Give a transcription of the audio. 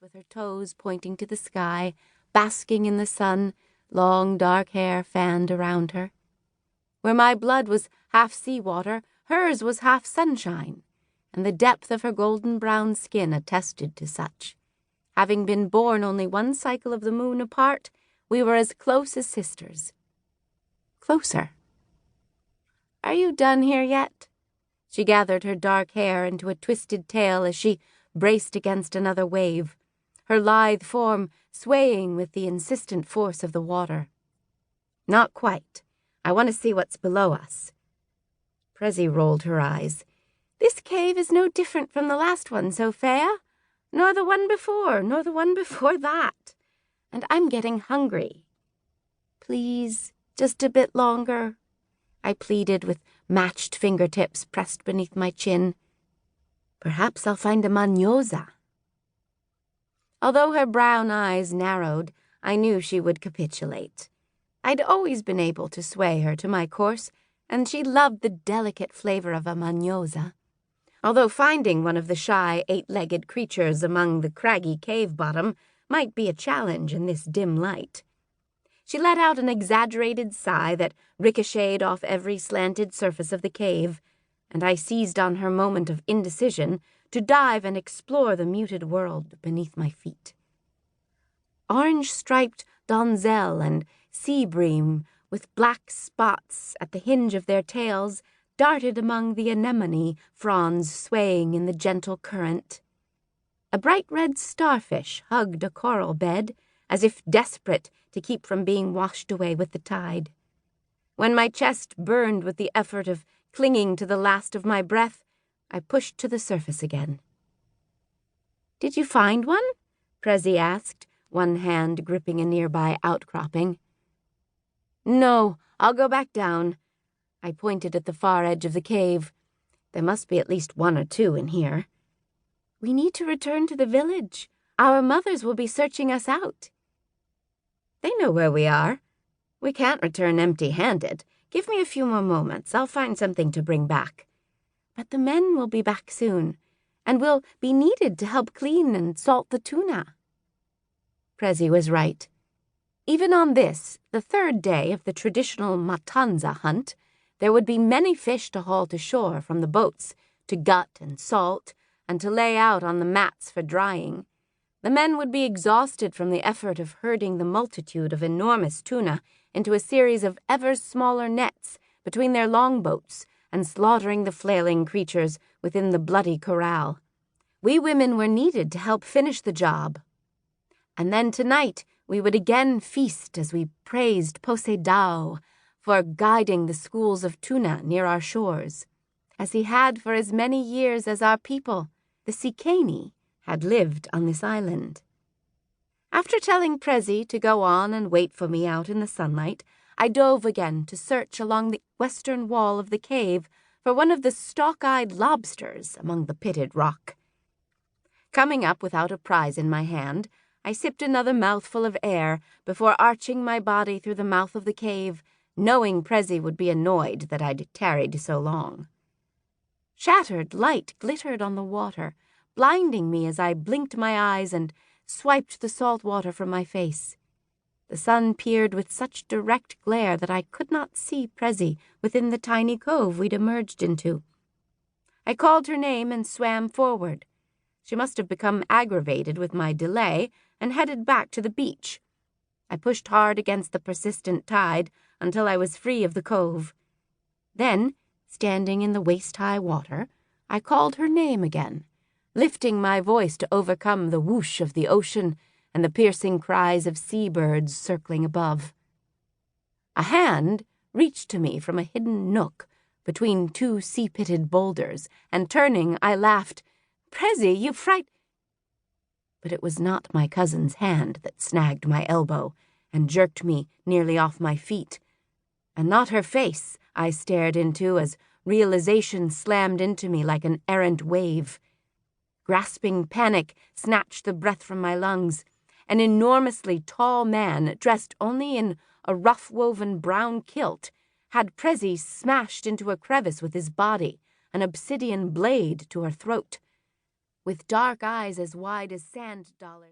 with her toes pointing to the sky, basking in the sun, long dark hair fanned around her. Where my blood was half sea-water, hers was half sunshine, and the depth of her golden-brown skin attested to such. Having been born only one cycle of the moon apart, we were as close as sisters. Closer. "Are you done here yet?" She gathered her dark hair into a twisted tail as she braced against another wave, her lithe form swaying with the insistent force of the water. "Not quite. I want to see what's below us." Prezi rolled her eyes. "This cave is no different from the last one, Sofea, nor the one before, nor the one before that. And I'm getting hungry." "Please, just a bit longer," I pleaded with matched fingertips pressed beneath my chin. "Perhaps I'll find a magnosa." Although her brown eyes narrowed, I knew she would capitulate. I'd always been able to sway her to my course, and she loved the delicate flavor of a magnosa. Although finding one of the shy, eight-legged creatures among the craggy cave bottom might be a challenge in this dim light. She let out an exaggerated sigh that ricocheted off every slanted surface of the cave, and I seized on her moment of indecision to dive and explore the muted world beneath my feet. Orange-striped donzelle and sea bream with black spots at the hinge of their tails darted among the anemone fronds swaying in the gentle current. A bright red starfish hugged a coral bed, as if desperate to keep from being washed away with the tide. When my chest burned with the effort of clinging to the last of my breath, I pushed to the surface again. "Did you find one?" Prezi asked, one hand gripping a nearby outcropping. "No, I'll go back down." I pointed at the far edge of the cave. "There must be at least one or two in here." "We need to return to the village. Our mothers will be searching us out." "They know where we are. We can't return empty-handed. Give me a few more moments. I'll find something to bring back." "But the men will be back soon, and will be needed to help clean and salt the tuna." Prezi was right. Even on this, the third day of the traditional matanza hunt, there would be many fish to haul to shore from the boats, to gut and salt, and to lay out on the mats for drying. The men would be exhausted from the effort of herding the multitude of enormous tuna into a series of ever smaller nets between their longboats and slaughtering the flailing creatures within the bloody corral. We women were needed to help finish the job. And then tonight we would again feast as we praised Poseidon for guiding the schools of tuna near our shores, as he had for as many years as our people, the Sicily, had lived on this island. After telling Prezi to go on and wait for me out in the sunlight, I dove again to search along the western wall of the cave for one of the stalk-eyed lobsters among the pitted rock. Coming up without a prize in my hand, I sipped another mouthful of air before arching my body through the mouth of the cave, knowing Prezi would be annoyed that I'd tarried so long. Shattered light glittered on the water, blinding me as I blinked my eyes and swiped the salt water from my face. The sun peered with such direct glare that I could not see Prezi within the tiny cove we'd emerged into. I called her name and swam forward. She must have become aggravated with my delay and headed back to the beach. I pushed hard against the persistent tide until I was free of the cove. Then, standing in the waist-high water, I called her name again, lifting my voice to overcome the whoosh of the ocean and the piercing cries of seabirds circling above. A hand reached to me from a hidden nook between two sea-pitted boulders, and turning, I laughed, "Prezi, you fright—" But it was not my cousin's hand that snagged my elbow and jerked me nearly off my feet, and not her face I stared into as realization slammed into me like an errant wave. Grasping panic snatched the breath from my lungs. An enormously tall man, dressed only in a rough-woven brown kilt, had Prezi smashed into a crevice with his body, an obsidian blade to her throat. With dark eyes as wide as sand dollars.